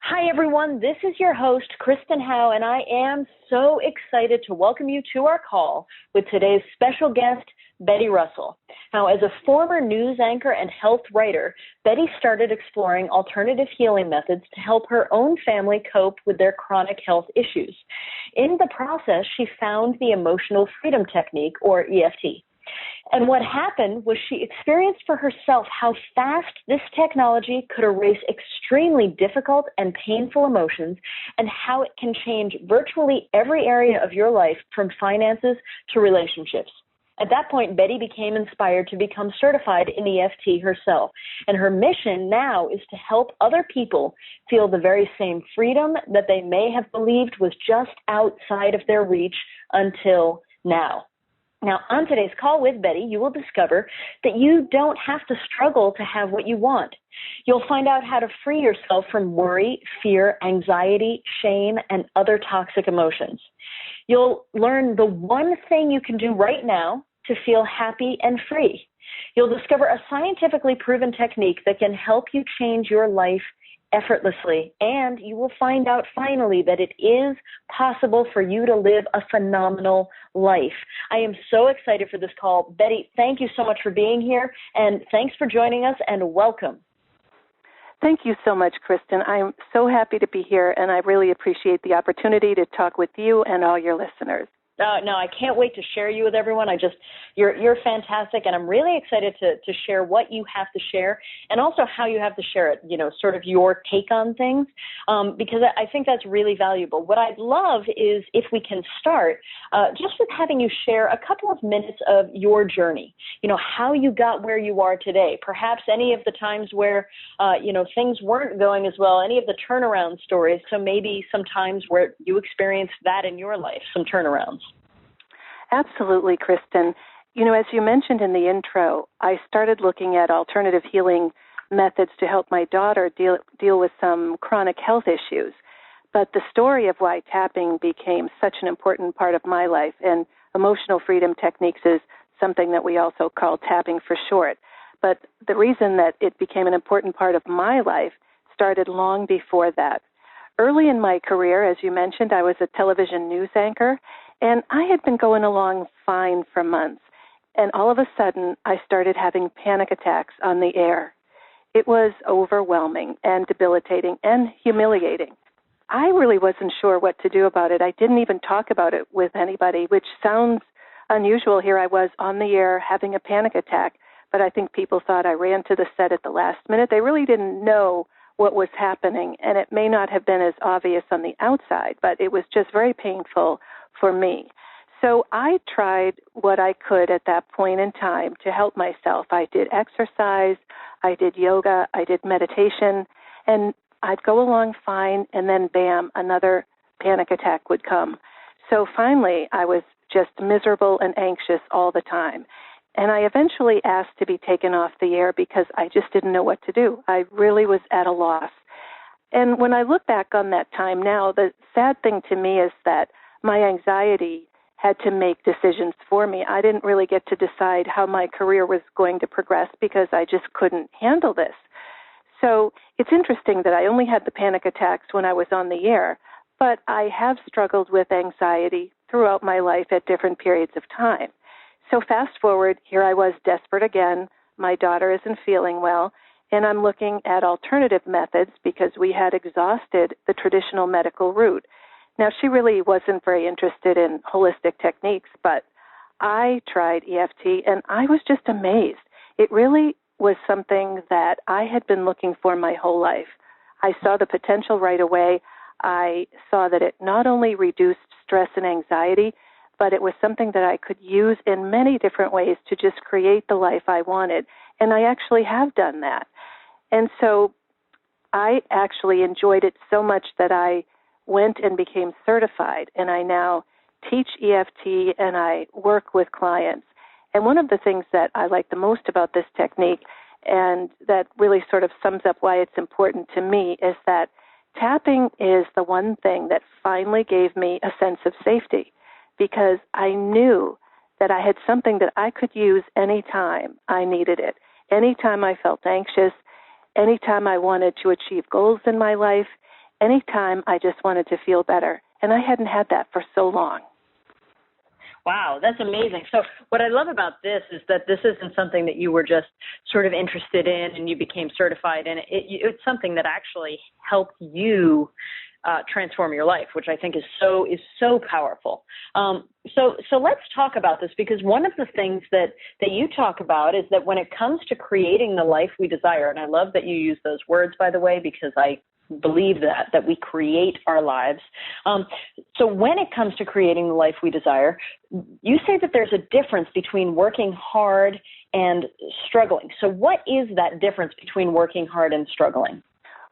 Hi, everyone. This is your host, Kristen Howe, and I am so excited to welcome you to our call with today's special guest, Betty Russell. Now, as a former news anchor and health writer, Betty started exploring alternative healing methods to help her own family cope with their chronic health issues. In the process, she found the Emotional Freedom Technique, or EFT. And what happened was she experienced for herself how fast this technology could erase extremely difficult and painful emotions and how it can change virtually every area of your life, from finances to relationships. At that point, Betty became inspired to become certified in EFT herself. And her mission now is to help other people feel the very same freedom that they may have believed was just outside of their reach until now. Now, on today's call with Betty, you will discover that you don't have to struggle to have what you want. You'll find out how to free yourself from worry, fear, anxiety, shame, and other toxic emotions. You'll learn the one thing you can do right now to feel happy and free. You'll discover a scientifically proven technique that can help you change your life effortlessly, and you will find out finally that it is possible for you to live a phenomenal life. I am so excited for this call. Betty, thank you so much for being here, and thanks for joining us, and welcome. Thank you so much, Kristen. I'm so happy to be here, and I really appreciate the opportunity to talk with you and all your listeners. No, I can't wait to share you with everyone. You're fantastic, and I'm really excited to share what you have to share and also how you have to share it, sort of your take on things, because I think that's really valuable. What I'd love is if we can start just with having you share a couple of minutes of your journey, how you got where you are today, perhaps any of the times where, things weren't going as well, any of the turnaround stories, so maybe some times where you experienced that in your life, some turnarounds. Absolutely, Kristen. As you mentioned in the intro, I started looking at alternative healing methods to help my daughter deal with some chronic health issues. But the story of why tapping became such an important part of my life, and emotional freedom techniques is something that we also call tapping for short. But the reason that it became an important part of my life started long before that. Early in my career, as you mentioned, I was a television news anchor, and I had been going along fine for months. And all of a sudden, I started having panic attacks on the air. It was overwhelming and debilitating and humiliating. I really wasn't sure what to do about it. I didn't even talk about it with anybody, which sounds unusual. Here I was on the air having a panic attack, but I think people thought I ran to the set at the last minute. They really didn't know what was happening, and it may not have been as obvious on the outside, but it was just very painful for me. So I tried what I could at that point in time to help myself. I did exercise, I did yoga, I did meditation, and I'd go along fine, and then bam, another panic attack would come. So finally, I was just miserable and anxious all the time. And I eventually asked to be taken off the air because I just didn't know what to do. I really was at a loss. And when I look back on that time now, the sad thing to me is that my anxiety had to make decisions for me. I didn't really get to decide how my career was going to progress because I just couldn't handle this. So it's interesting that I only had the panic attacks when I was on the air, but I have struggled with anxiety throughout my life at different periods of time. So fast forward, here I was desperate again. My daughter isn't feeling well, and I'm looking at alternative methods because we had exhausted the traditional medical route. Now, she really wasn't very interested in holistic techniques, but I tried EFT, and I was just amazed. It really was something that I had been looking for my whole life. I saw the potential right away. I saw that it not only reduced stress and anxiety, but it was something that I could use in many different ways to just create the life I wanted. And I actually have done that. And so I actually enjoyed it so much that I went and became certified, and I now teach EFT and I work with clients. And one of the things that I like the most about this technique, and that really sort of sums up why it's important to me, is that tapping is the one thing that finally gave me a sense of safety, because I knew that I had something that I could use anytime I needed it, anytime I felt anxious, anytime I wanted to achieve goals in my life, anytime I just wanted to feel better. And I hadn't had that for so long. Wow, that's amazing. So what I love about this is that this isn't something that you were just sort of interested in and you became certified in. It's something that actually helped you transform your life, which I think is so powerful. So let's talk about this, because one of the things that you talk about is that when it comes to creating the life we desire, and I love that you use those words, by the way, because I believe that we create our lives. So when it comes to creating the life we desire, you say that there's a difference between working hard and struggling. So what is that difference between working hard and struggling?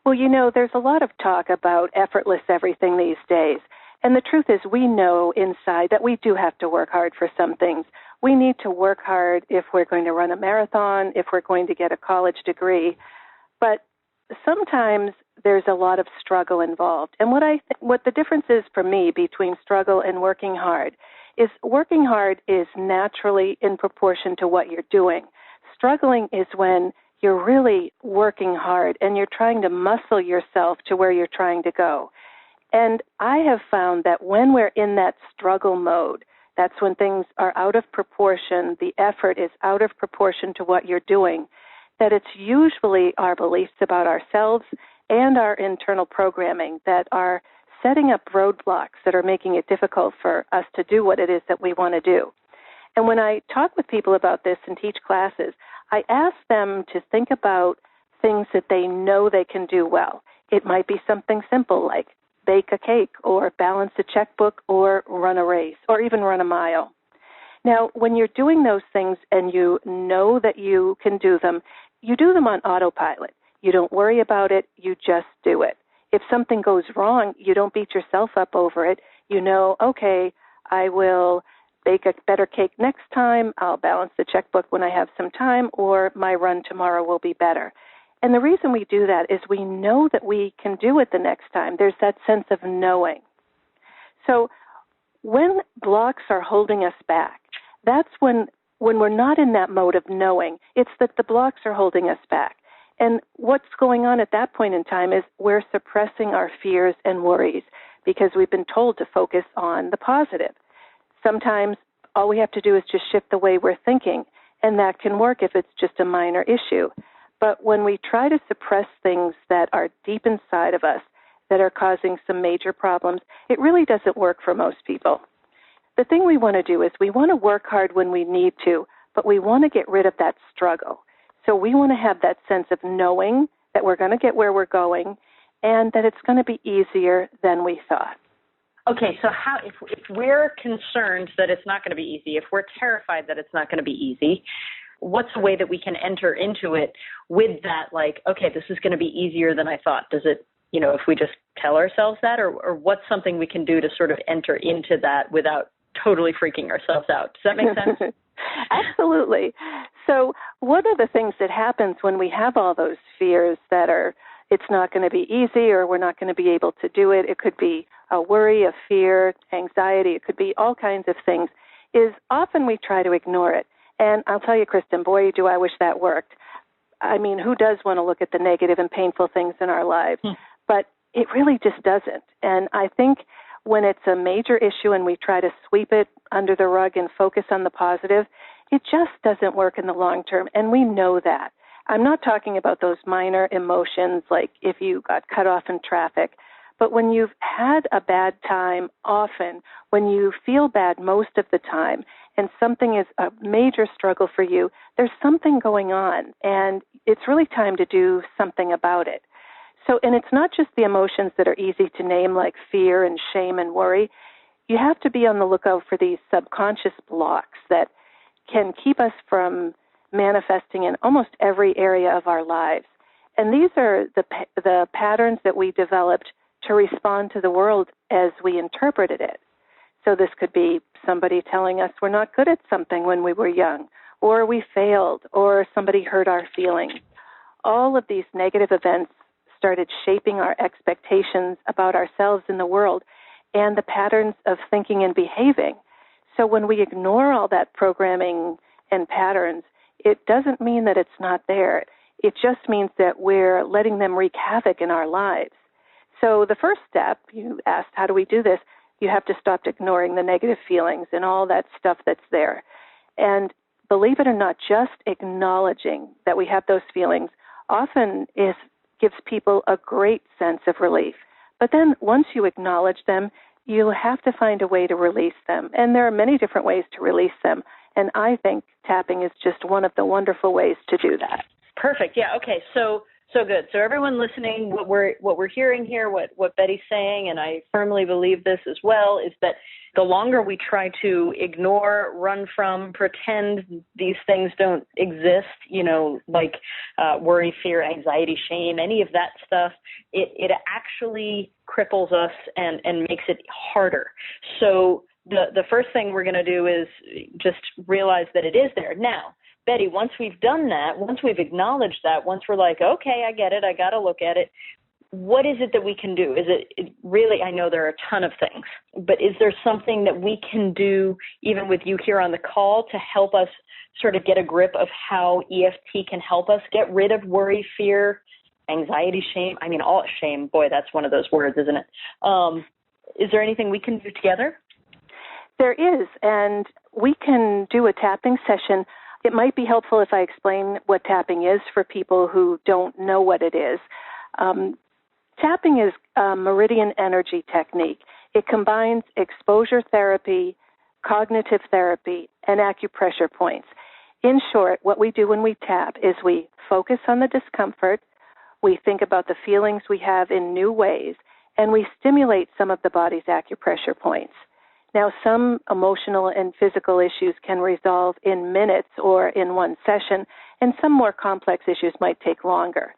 Well, there's a lot of talk about effortless everything these days. And the truth is, we know inside that we do have to work hard for some things. We need to work hard if we're going to run a marathon, if we're going to get a college degree. But sometimes there's a lot of struggle involved. And what the difference is for me between struggle and working hard is naturally in proportion to what you're doing. Struggling is when you're really working hard and you're trying to muscle yourself to where you're trying to go. And I have found that when we're in that struggle mode, that's when things are out of proportion, the effort is out of proportion to what you're doing, that it's usually our beliefs about ourselves and our internal programming that are setting up roadblocks that are making it difficult for us to do what it is that we want to do. And when I talk with people about this and teach classes, I ask them to think about things that they know they can do well. It might be something simple like bake a cake or balance a checkbook or run a race or even run a mile. Now, when you're doing those things and you know that you can do them, you do them on autopilot. You don't worry about it. You just do it. If something goes wrong, you don't beat yourself up over it. You know, okay, I will bake a better cake next time. I'll balance the checkbook when I have some time, or my run tomorrow will be better. And the reason we do that is we know that we can do it the next time. There's that sense of knowing. So when blocks are holding us back, that's when we're not in that mode of knowing. It's that the blocks are holding us back. And what's going on at that point in time is we're suppressing our fears and worries because we've been told to focus on the positive. Sometimes all we have to do is just shift the way we're thinking, and that can work if it's just a minor issue. But when we try to suppress things that are deep inside of us that are causing some major problems, it really doesn't work for most people. The thing we want to do is we want to work hard when we need to, but we want to get rid of that struggle. So we want to have that sense of knowing that we're going to get where we're going and that it's going to be easier than we thought. Okay, so how if we're concerned that it's not going to be easy, if we're terrified that it's not going to be easy, what's a way that we can enter into it with that, like, okay, this is going to be easier than I thought? Does it, if we just tell ourselves that, or what's something we can do to sort of enter into that without totally freaking ourselves out? Does that make sense? Absolutely. So one of the things that happens when we have all those fears that are, it's not going to be easy or we're not going to be able to do it, it could be a worry, a fear, anxiety, it could be all kinds of things, is often we try to ignore it. And I'll tell you, Kristen, boy, do I wish that worked. I mean, who does want to look at the negative and painful things in our lives? But it really just doesn't. And I think when it's a major issue and we try to sweep it under the rug and focus on the positive, it just doesn't work in the long term. And we know that. I'm not talking about those minor emotions like if you got cut off in traffic, but when you've had a bad time often, when you feel bad most of the time, and something is a major struggle for you, there's something going on, and it's really time to do something about it. So, and it's not just the emotions that are easy to name like fear and shame and worry. You have to be on the lookout for these subconscious blocks that can keep us from manifesting in almost every area of our lives. And these are the patterns that we developed to respond to the world as we interpreted it. So this could be somebody telling us we're not good at something when we were young, or we failed, or somebody hurt our feelings. All of these negative events started shaping our expectations about ourselves in the world and the patterns of thinking and behaving. So when we ignore all that programming and patterns, it doesn't mean that it's not there. It just means that we're letting them wreak havoc in our lives. So the first step, you asked, how do we do this? You have to stop ignoring the negative feelings and all that stuff that's there. And believe it or not, just acknowledging that we have those feelings often gives people a great sense of relief. But then once you acknowledge them, you have to find a way to release them. And there are many different ways to release them. And I think tapping is just one of the wonderful ways to do that. Perfect. Yeah. Okay. So good. So everyone listening, what we're hearing here, what Betty's saying, and I firmly believe this as well, is that the longer we try to ignore, run from, pretend these things don't exist, like worry, fear, anxiety, shame, any of that stuff, it actually cripples us and makes it harder. So the first thing we're going to do is just realize that it is there. Now, Betty, once we've done that, once we've acknowledged that, once we're like, okay, I get it, I got to look at it, what is it that we can do? Is it really, I know there are a ton of things, but is there something that we can do, even with you here on the call, to help us sort of get a grip of how EFT can help us get rid of worry, fear, anxiety, shame? I mean, all shame, boy, that's one of those words, isn't it? Is there anything we can do together? There is, and we can do a tapping session. It might be helpful if I explain what tapping is for people who don't know what it is. Tapping is a meridian energy technique. It combines exposure therapy, cognitive therapy, and acupressure points. In short, what we do when we tap is we focus on the discomfort, we think about the feelings we have in new ways, and we stimulate some of the body's acupressure points. Now, some emotional and physical issues can resolve in minutes or in one session, and some more complex issues might take longer.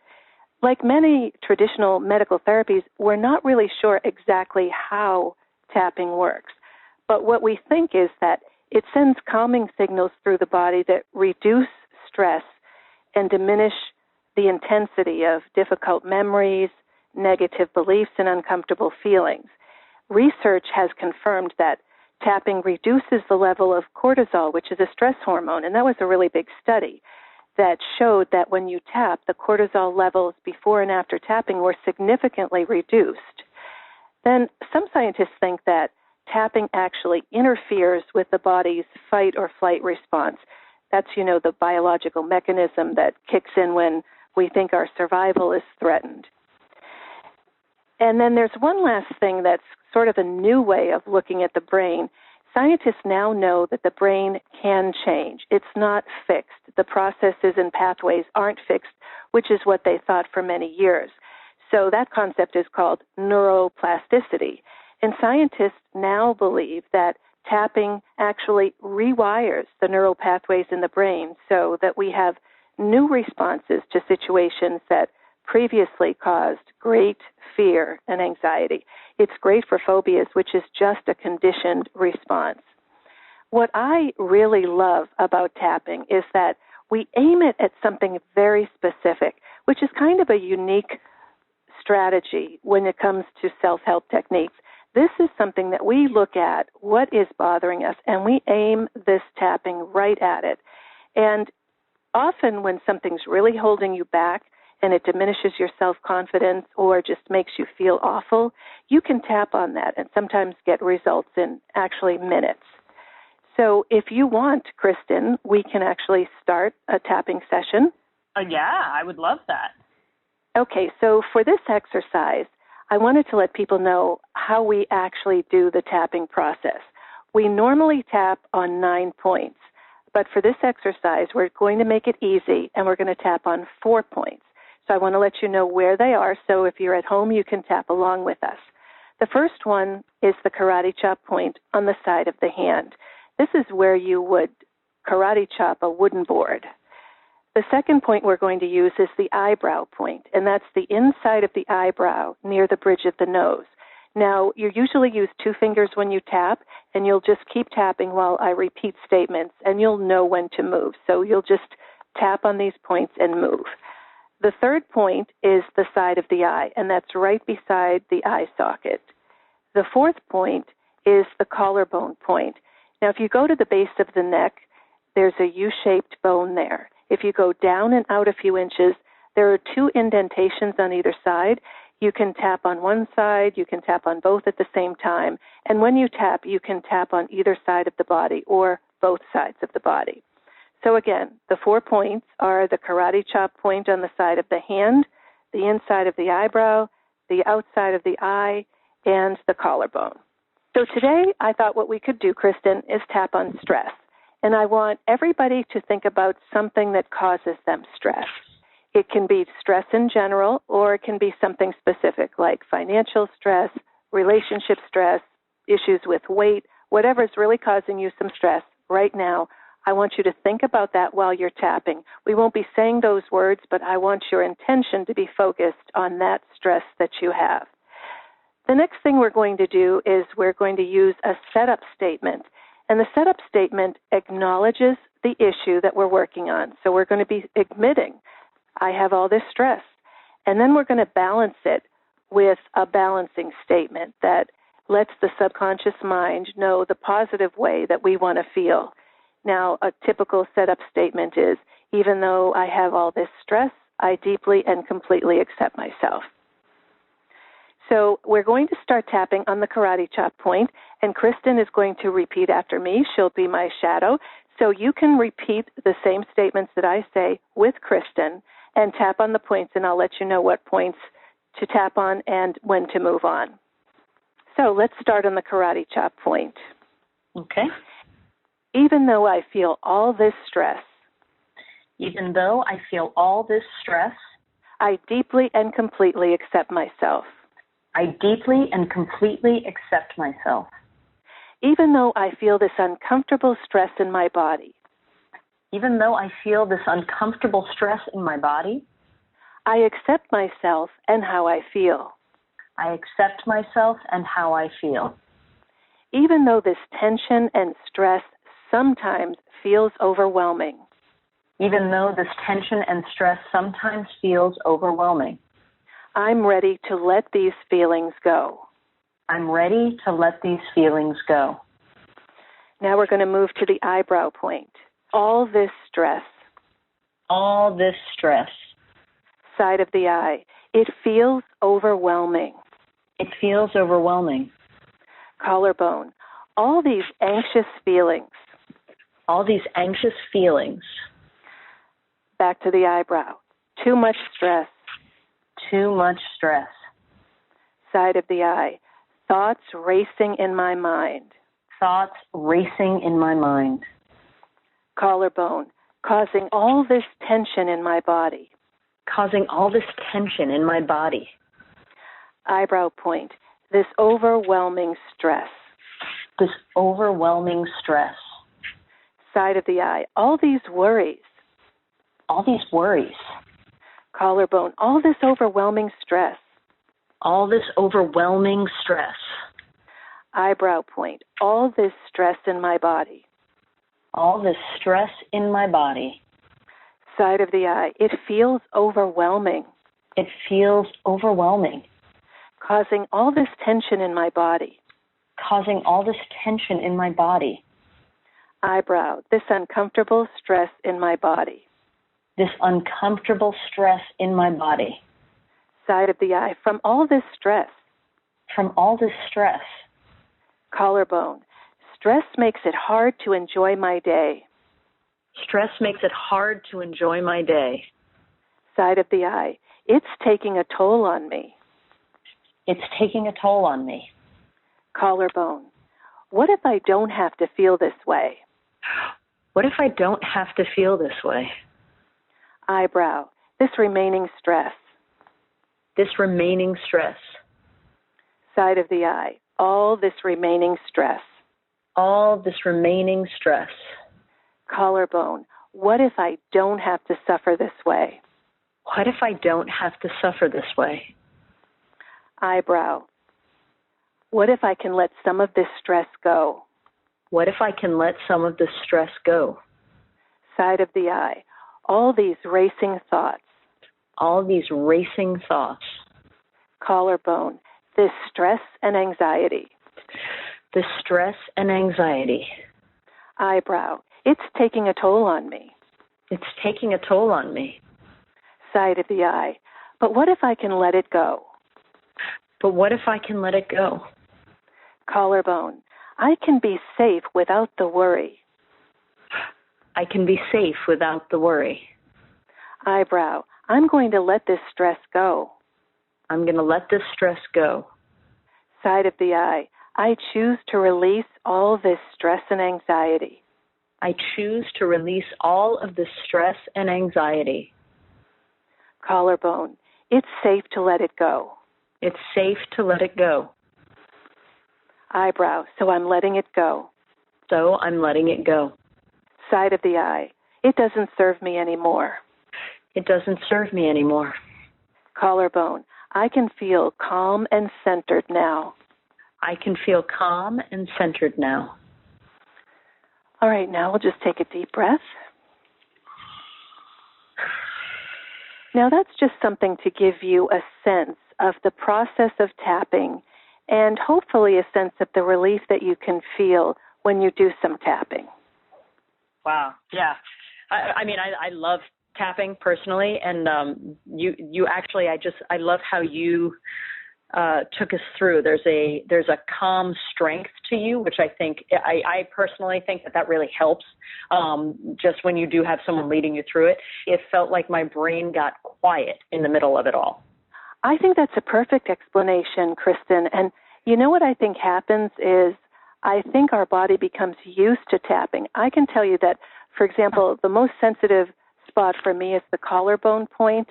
Like many traditional medical therapies, we're not really sure exactly how tapping works. But what we think is that it sends calming signals through the body that reduce stress and diminish the intensity of difficult memories, negative beliefs, and uncomfortable feelings. Research has confirmed that tapping reduces the level of cortisol, which is a stress hormone, and that was a really big study that showed that when you tap, the cortisol levels before and after tapping were significantly reduced. Then some scientists think that tapping actually interferes with the body's fight or flight response. That's, the biological mechanism that kicks in when we think our survival is threatened. And then there's one last thing that's sort of a new way of looking at the brain. Scientists now know that the brain can change. It's not fixed. The processes and pathways aren't fixed, which is what they thought for many years. So that concept is called neuroplasticity. And scientists now believe that tapping actually rewires the neural pathways in the brain so that we have new responses to situations that previously caused great fear and anxiety. It's great for phobias, which is just a conditioned response. What I really love about tapping is that we aim it at something very specific, which is kind of a unique strategy when it comes to self-help techniques. This is something that we look at, what is bothering us, and we aim this tapping right at it. And often when something's really holding you back, and it diminishes your self-confidence or just makes you feel awful, you can tap on that and sometimes get results in actually minutes. So if you want, Kristen, we can actually start a tapping session. Yeah, I would love that. Okay, so for this exercise, I wanted to let people know how we actually do the tapping process. We normally tap on 9 points, but for this exercise, we're going to make it easy, and we're going to tap on 4 points. So I want to let you know where they are, so if you're at home, you can tap along with us. The first one is the karate chop point on the side of the hand. This is where you would karate chop a wooden board. The second point we're going to use is the eyebrow point, and that's the inside of the eyebrow near the bridge of the nose. Now, you usually use 2 fingers when you tap, and you'll just keep tapping while I repeat statements, and you'll know when to move. So you'll just tap on these points and move. The third point is the side of the eye, and that's right beside the eye socket. The fourth point is the collarbone point. Now, if you go to the base of the neck, there's a U-shaped bone there. If you go down and out a few inches, there are 2 indentations on either side. You can tap on one side, you can tap on both at the same time, and when you tap, you can tap on either side of the body or both sides of the body. So again, the 4 points are the karate chop point on the side of the hand, the inside of the eyebrow, the outside of the eye, and the collarbone. So today, I thought what we could do, Kristen, is tap on stress. And I want everybody to think about something that causes them stress. It can be stress in general, or it can be something specific like financial stress, relationship stress, issues with weight, whatever's really causing you some stress right now. I want you to think about that while you're tapping. We won't be saying those words, but I want your intention to be focused on that stress that you have. The next thing we're going to do is we're going to use a setup statement. And the setup statement acknowledges the issue that we're working on. So we're going to be admitting, I have all this stress. And then we're going to balance it with a balancing statement that lets the subconscious mind know the positive way that we want to feel. Now, a typical setup statement is, even though I have all this stress, I deeply and completely accept myself. So we're going to start tapping on the karate chop point, and Kristen is going to repeat after me. She'll be my shadow. So you can repeat the same statements that I say with Kristen and tap on the points, and I'll let you know what points to tap on and when to move on. So let's start on the karate chop point. Okay. Even though I feel all this stress, even though I feel all this stress, I deeply and completely accept myself. I deeply and completely accept myself. Even though I feel this uncomfortable stress in my body, even though I feel this uncomfortable stress in my body, I accept myself and how I feel. I accept myself and how I feel. Even though this tension and stress sometimes feels overwhelming. Even though this tension and stress sometimes feels overwhelming. I'm ready to let these feelings go. I'm ready to let these feelings go. Now we're going to move to the eyebrow point. All this stress. All this stress. Side of the eye. It feels overwhelming. It feels overwhelming. Collarbone. All these anxious feelings. All these anxious feelings. Back to the eyebrow. Too much stress. Too much stress. Side of the eye. Thoughts racing in my mind. Thoughts racing in my mind. Collarbone. Causing all this tension in my body. Causing all this tension in my body. Eyebrow point. This overwhelming stress. This overwhelming stress. Side of the eye. All these worries. All these worries. Collarbone. All this overwhelming stress. All this overwhelming stress. Eyebrow point. All this stress in my body. All this stress in my body. Side of the eye. It feels overwhelming. It feels overwhelming. Causing all this tension in my body. Causing all this tension in my body. Eyebrow. This uncomfortable stress in my body. This uncomfortable stress in my body. Side of the eye. From all this stress. From all this stress. Collarbone. Stress makes it hard to enjoy my day. Stress makes it hard to enjoy my day. Side of the eye. It's taking a toll on me. It's taking a toll on me. Collarbone. What if I don't have to feel this way? What if I don't have to feel this way? Eyebrow. This remaining stress. This remaining stress. Side of the eye. All this remaining stress. All this remaining stress. Collarbone. What if I don't have to suffer this way? What if I don't have to suffer this way? Eyebrow. What if I can let some of this stress go? What if I can let some of this stress go? Side of the eye. All these racing thoughts. All these racing thoughts. Collarbone. This stress and anxiety. This stress and anxiety. Eyebrow. It's taking a toll on me. It's taking a toll on me. Side of the eye. But what if I can let it go? But what if I can let it go? Collarbone. I can be safe without the worry. I can be safe without the worry. Eyebrow. I'm going to let this stress go. I'm going to let this stress go. Side of the eye. I choose to release all this stress and anxiety. I choose to release all of the stress and anxiety. Collarbone. It's safe to let it go. It's safe to let it go. Eyebrow. So I'm letting it go. So I'm letting it go. Side of the eye. It doesn't serve me anymore. It doesn't serve me anymore. Collarbone. I can feel calm and centered now. I can feel calm and centered now. All right, now we'll just take a deep breath. Now that's just something to give you a sense of the process of tapping and hopefully a sense of the relief that you can feel when you do some tapping. Wow, yeah. I love tapping personally, and you actually, I love how you took us through. There's a calm strength to you, which I think, I personally think that really helps. Just when you do have someone leading you through it, it felt like my brain got quiet in the middle of it all. I think that's a perfect explanation, Kristen. And you know what I think happens is I think our body becomes used to tapping. I can tell you that, for example, the most sensitive spot for me is the collarbone point.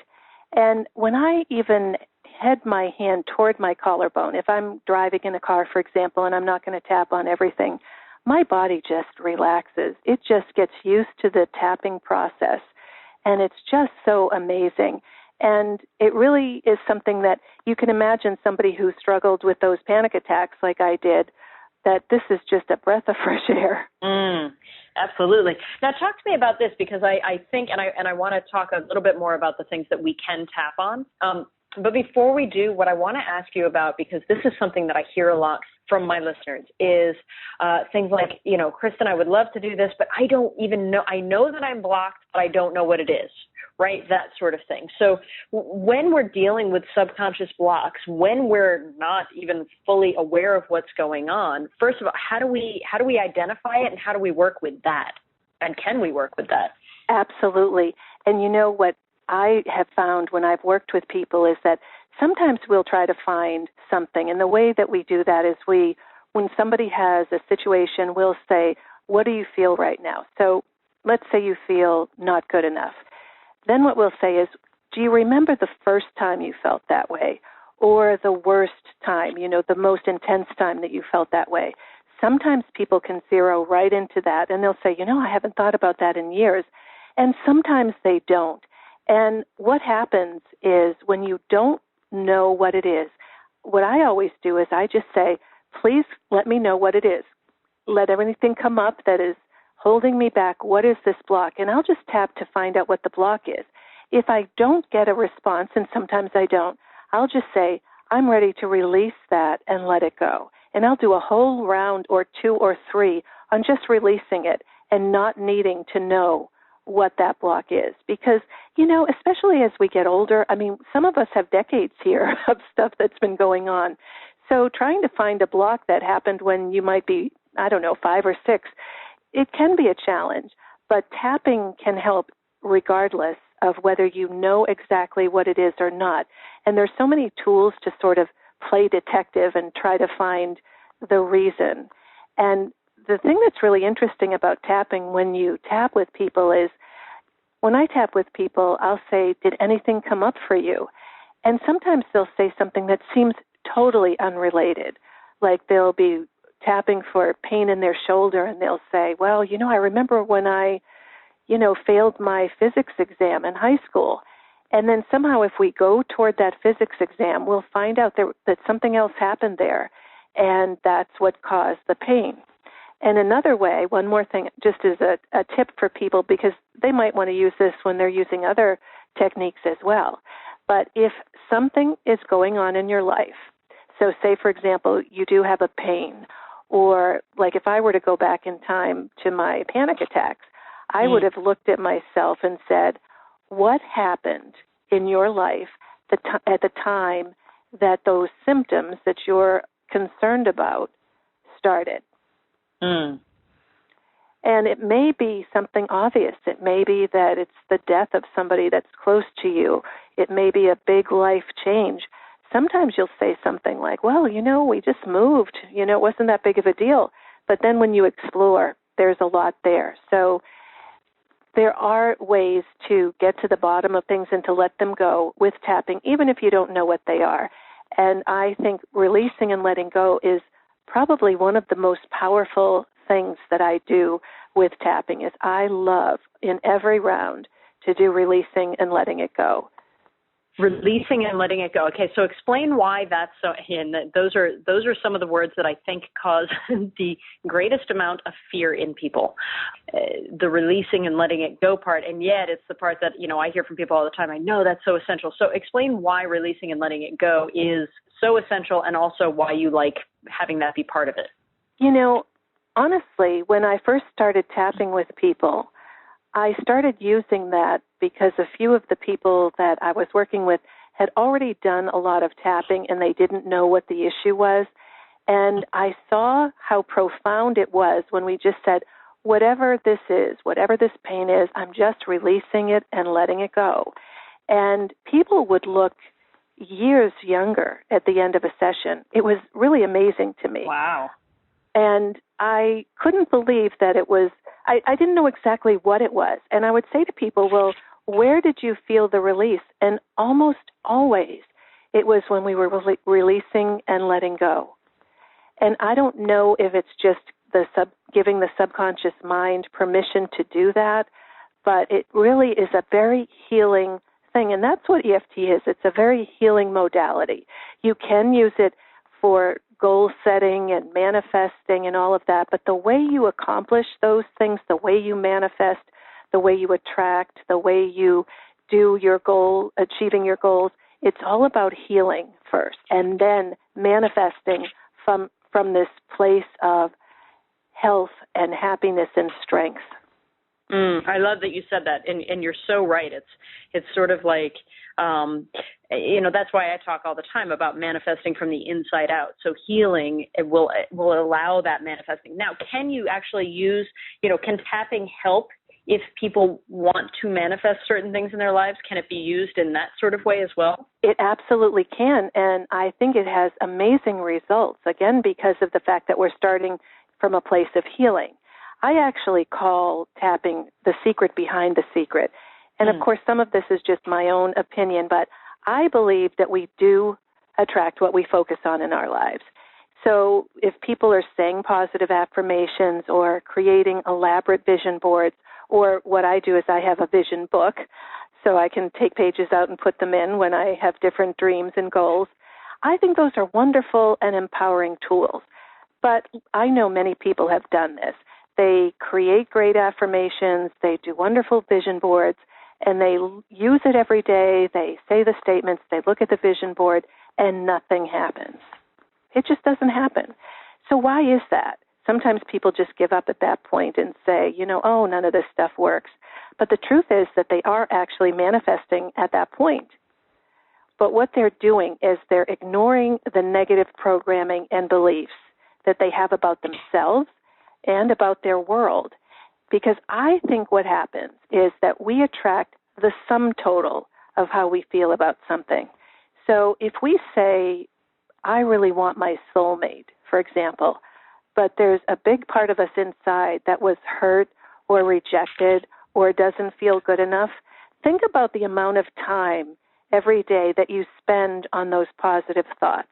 And when I even head my hand toward my collarbone, if I'm driving in a car, for example, and I'm not going to tap on everything, my body just relaxes. It just gets used to the tapping process. And it's just so amazing. And it really is something that you can imagine somebody who struggled with those panic attacks like I did, that this is just a breath of fresh air. Absolutely. Now talk to me about this, because I think, and I want to talk a little bit more about the things that we can tap on. But before we do, what I want to ask you about, because this is something that I hear a lot from my listeners, is things like, Kristen, I would love to do this, but I don't even know. I know that I'm blocked, but I don't know what it is, right? That sort of thing. So when we're dealing with subconscious blocks, when we're not even fully aware of what's going on, first of all, how do we identify it, and how do we work with that? And can we work with that? Absolutely. And you know what I have found when I've worked with people is that sometimes we'll try to find something. And the way that we do that is when somebody has a situation, we'll say, what do you feel right now? So let's say you feel not good enough. Then what we'll say is, do you remember the first time you felt that way? Or the worst time, the most intense time that you felt that way? Sometimes people can zero right into that, and they'll say, I haven't thought about that in years. And sometimes they don't. And what happens is when you don't know what it is, what I always do is I just say, please let me know what it is. Let everything come up that is holding me back. What is this block? And I'll just tap to find out what the block is. If I don't get a response, and sometimes I don't, I'll just say, I'm ready to release that and let it go. And I'll do a whole round or 2 or 3 on just releasing it and not needing to know what that block is. Because, especially as we get older, some of us have decades here of stuff that's been going on. So trying to find a block that happened when you might be, 5 or 6, it can be a challenge. But tapping can help regardless of whether you know exactly what it is or not. And there's so many tools to sort of play detective and try to find the reason. And the thing that's really interesting about tapping when you tap with people is, when I tap with people, I'll say, did anything come up for you? And sometimes they'll say something that seems totally unrelated. Like they'll be tapping for pain in their shoulder, and they'll say, well, I remember when I, failed my physics exam in high school. And then somehow if we go toward that physics exam, we'll find out that something else happened there, and that's what caused the pain. And another way, one more thing, just as a tip for people, because they might want to use this when they're using other techniques as well. But if something is going on in your life, so say, for example, you do have a pain, or like if I were to go back in time to my panic attacks, I would have looked at myself and said, what happened in your life at the time that those symptoms that you're concerned about started. Mm. And it may be something obvious. It may be that it's the death of somebody that's close to you. It may be a big life change. Sometimes you'll say something like, well, we just moved. It wasn't that big of a deal. But then when you explore, there's a lot there. So there are ways to get to the bottom of things and to let them go with tapping, even if you don't know what they are. And I think releasing and letting go is probably one of the most powerful things that I do with tapping. Is I love in every round to do releasing and letting it go. Releasing and letting it go. Okay, so explain why that's so. And those are some of the words that I think cause the greatest amount of fear in people. The releasing and letting it go part, and yet it's the part that I hear from people all the time. I know that's so essential. So explain why releasing and letting it go is so essential, and also why you like having that be part of it. Honestly, when I first started tapping with people, I started using that because a few of the people that I was working with had already done a lot of tapping and they didn't know what the issue was. And I saw how profound it was when we just said, whatever this is, whatever this pain is, I'm just releasing it and letting it go. And people would look years younger at the end of a session. It was really amazing to me. Wow. And I couldn't believe that it was, I didn't know exactly what it was. And I would say to people, well, where did you feel the release? And almost always it was when we were releasing and letting go. And I don't know if it's just giving the subconscious mind permission to do that, but it really is a very healing thing. And that's what EFT is. It's a very healing modality. You can use it for goal setting and manifesting and all of that, but the way you accomplish those things, the way you manifest, the way you attract, the way you do your goal, achieving your goals, it's all about healing first and then manifesting from this place of health and happiness and strength. I love that you said that, and you're so right. It's sort of like, that's why I talk all the time about manifesting from the inside out. So healing will allow that manifesting. Now, can you actually use, can tapping help if people want to manifest certain things in their lives? Can it be used in that sort of way as well? It absolutely can, and I think it has amazing results, again, because of the fact that we're starting from a place of healing. I actually call tapping the secret behind the secret. And of course, some of this is just my own opinion, but I believe that we do attract what we focus on in our lives. So if people are saying positive affirmations or creating elaborate vision boards, or what I do is I have a vision book, so I can take pages out and put them in when I have different dreams and goals. I think those are wonderful and empowering tools. But I know many people have done this. They create great affirmations, they do wonderful vision boards, and they use it every day. They say the statements, they look at the vision board, and nothing happens. It just doesn't happen. So why is that? Sometimes people just give up at that point and say, oh, none of this stuff works. But the truth is that they are actually manifesting at that point. But what they're doing is they're ignoring the negative programming and beliefs that they have about themselves and about their world. Because I think what happens is that we attract the sum total of how we feel about something. So if we say, I really want my soulmate, for example, but there's a big part of us inside that was hurt or rejected or doesn't feel good enough, think about the amount of time every day that you spend on those positive thoughts,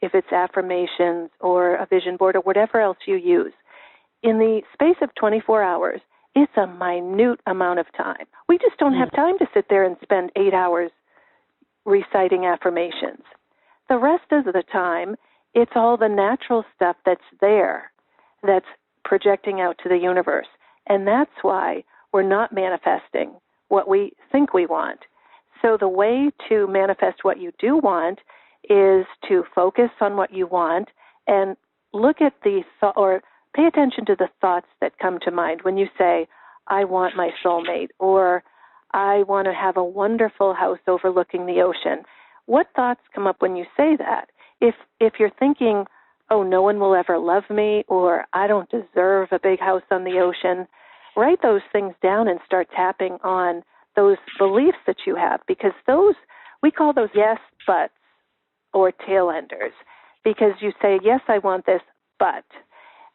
if it's affirmations or a vision board or whatever else you use. In the space of 24 hours, it's a minute amount of time. We just don't have time to sit there and spend 8 hours reciting affirmations. The rest of the time, it's all the natural stuff that's there that's projecting out to the universe. And that's why we're not manifesting what we think we want. So the way to manifest what you do want is to focus on what you want and look at or pay attention to the thoughts that come to mind when you say, I want my soulmate, or I want to have a wonderful house overlooking the ocean. what thoughts come up when you say that? If you're thinking, oh, no one will ever love me, or I don't deserve a big house on the ocean, write those things down and start tapping on those beliefs that you have, because those, we call those yes, buts, or tail enders, because you say, yes, I want this, but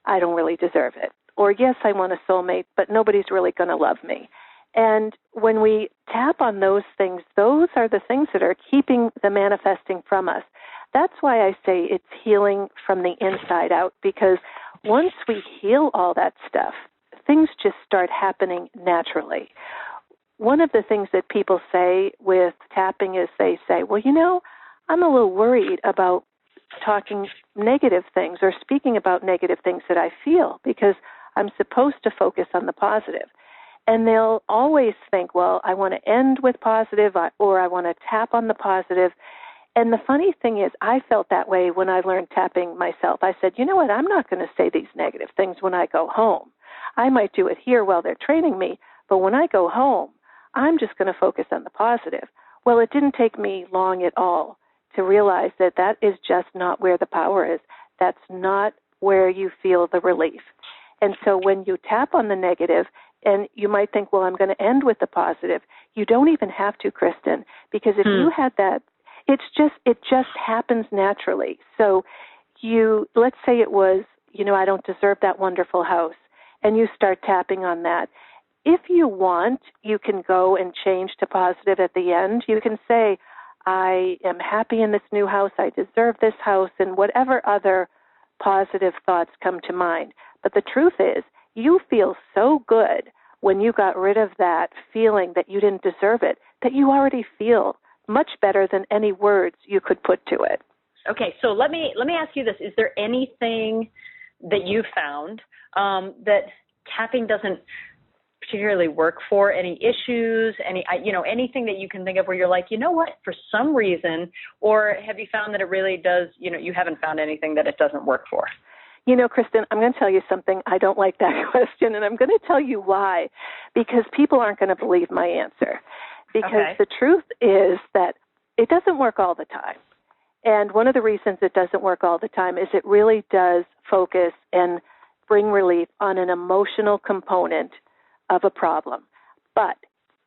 I don't really deserve it. Or yes, I want a soulmate, but nobody's really going to love me. And when we tap on those things, those are the things that are keeping the manifesting from us. That's why I say it's healing from the inside out, because once we heal all that stuff, things just start happening naturally. One of the things that people say with tapping is they say, well, I'm a little worried about talking negative things or speaking about negative things that I feel, because I'm supposed to focus on the positive. And they'll always think, well, I want to end with positive, or I want to tap on the positive. And the funny thing is, I felt that way when I learned tapping myself. I said, you know what, I'm not going to say these negative things when I go home. I might do it here while they're training me, but when I go home, I'm just going to focus on the positive. Well, it didn't take me long at all to realize that that is just not where the power is. That's not where you feel the relief. And so when you tap on the negative, and you might think, well, I'm going to end with the positive, you don't even have to, Kristen, because if you had that, it just happens naturally. So let's say it was, I don't deserve that wonderful house, and you start tapping on that. If you want, you can go and change to positive at the end. You can say, I am happy in this new house, I deserve this house, and whatever other positive thoughts come to mind. But the truth is, you feel so good when you got rid of that feeling that you didn't deserve it, that you already feel much better than any words you could put to it. Okay, so let me ask you this. Is there anything that you found that tapping doesn't particularly work for? Any issues, anything that you can think of where you're like, you know what, for some reason, or have you found that it really does, you haven't found anything that it doesn't work for? Kristen, I'm going to tell you something. I don't like that question, and I'm going to tell you why, because people aren't going to believe my answer. Because the truth is that it doesn't work all the time. And one of the reasons it doesn't work all the time is it really does focus and bring relief on an emotional component of a problem. But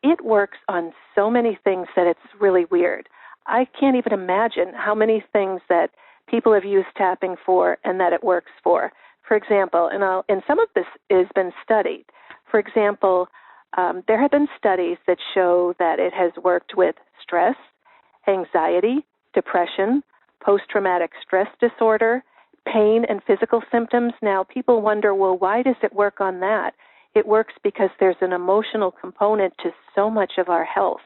it works on so many things that it's really weird. I can't even imagine how many things that people have used tapping for and that it works for. For example, and some of this has been studied. For example, there have been studies that show that it has worked with stress, anxiety, depression, post-traumatic stress disorder, pain and physical symptoms. Now, people wonder, well, why does it work on that? It works because there's an emotional component to so much of our health.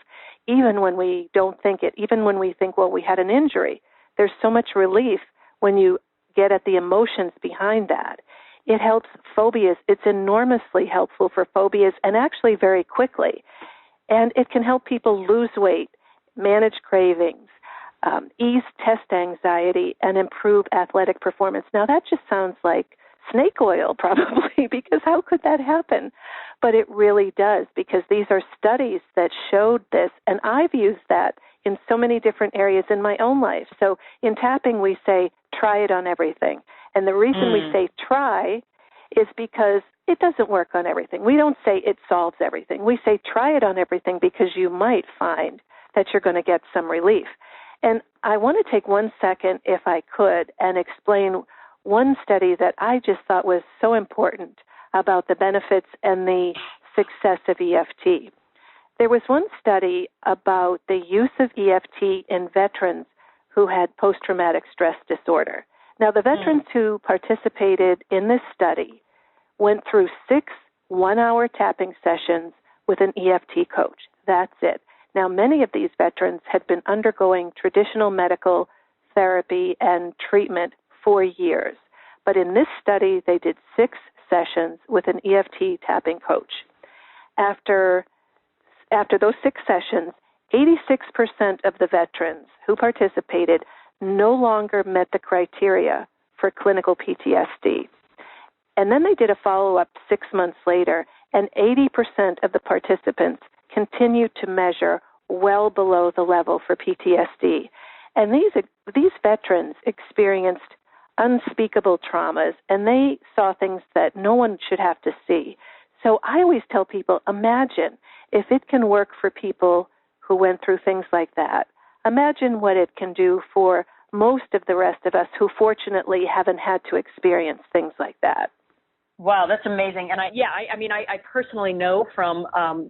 Even when we don't think it, even when we think, well, we had an injury, there's so much relief when you get at the emotions behind that. It helps phobias. It's enormously helpful for phobias, and actually very quickly. And it can help people lose weight, manage cravings, ease test anxiety, and improve athletic performance. Now, that just sounds like snake oil, probably, because how could that happen? But it really does, because these are studies that showed this, and I've used that in so many different areas in my own life. So in tapping, we say, try it on everything. And the reason we say try is because it doesn't work on everything. We don't say it solves everything. We say try it on everything because you might find that you're going to get some relief. And I want to take 1 second, if I could, and explain one study that I just thought was so important about the benefits and the success of EFT. There was one study about the use of EFT in veterans who had post-traumatic stress disorder. Now, the veterans who participated in this study went through 6 one-hour tapping sessions with an EFT coach. That's it. Now, many of these veterans had been undergoing traditional medical therapy and treatment for years. But in this study, they did 6 sessions with an EFT tapping coach. After those 6 sessions, 86% of the veterans who participated no longer met the criteria for clinical PTSD. And then they did a follow-up 6 months later, and 80% of the participants continued to measure well below the level for PTSD. And these veterans experienced unspeakable traumas, and they saw things that no one should have to see. So I always tell people, imagine if it can work for people who went through things like that. Imagine what it can do for most of the rest of us who fortunately haven't had to experience things like that. Wow, that's amazing. And I personally know from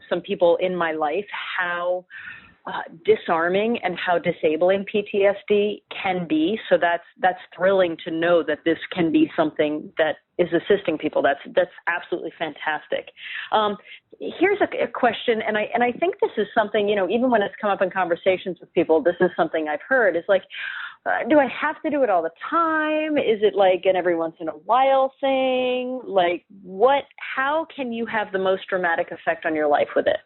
some people in my life how disarming and how disabling PTSD can be. So that's thrilling to know that this can be something that is assisting people. That's absolutely fantastic. Here's a question, and I think this is something, even when it's come up in conversations with people, this is something I've heard. It's like, do I have to do it all the time? Is it like an every once in a while thing? Like how can you have the most dramatic effect on your life with it?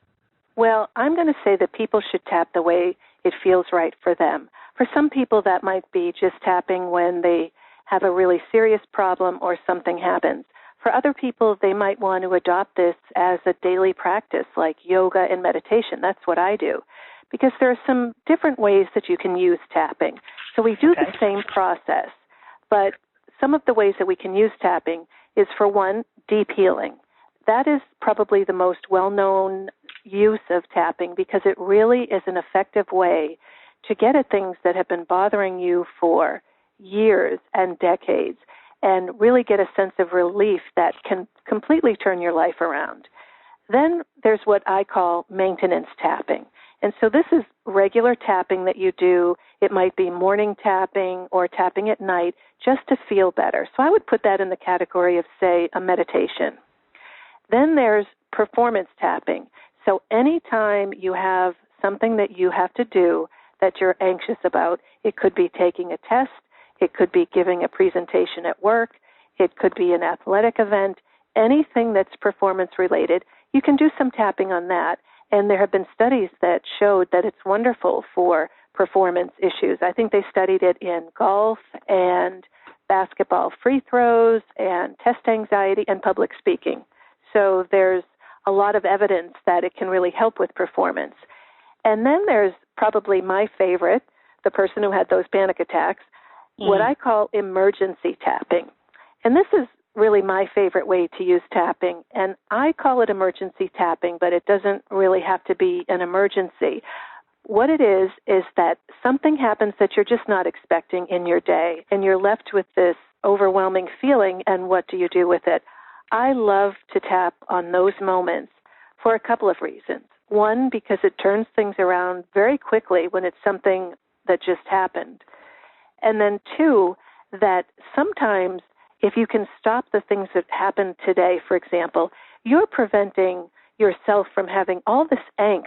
Well, I'm going to say that people should tap the way it feels right for them. For some people, that might be just tapping when they have a really serious problem or something happens. For other people, they might want to adopt this as a daily practice, like yoga and meditation. That's what I do, because there are some different ways that you can use tapping. So we do the same process, but some of the ways that we can use tapping is, for one, deep healing. That is probably the most well-known use of tapping, because it really is an effective way to get at things that have been bothering you for years and decades and really get a sense of relief that can completely turn your life around. Then there's what I call maintenance tapping. And so this is regular tapping that you do. It might be morning tapping or tapping at night just to feel better. So I would put that in the category of, say, a meditation. Then there's performance tapping. So anytime you have something that you have to do that you're anxious about, it could be taking a test, it could be giving a presentation at work, it could be an athletic event, anything that's performance related, you can do some tapping on that. And there have been studies that showed that it's wonderful for performance issues. I think they studied it in golf and basketball free throws and test anxiety and public speaking. So there's a lot of evidence that it can really help with performance. And then there's probably my favorite, the person who had those panic attacks, what I call emergency tapping. And this is really my favorite way to use tapping. And I call it emergency tapping, but it doesn't really have to be an emergency. What it is that something happens that you're just not expecting in your day, and you're left with this overwhelming feeling, and what do you do with it? I love to tap on those moments for a couple of reasons. One, because it turns things around very quickly when it's something that just happened. And then two, that sometimes if you can stop the things that happen today, for example, you're preventing yourself from having all this angst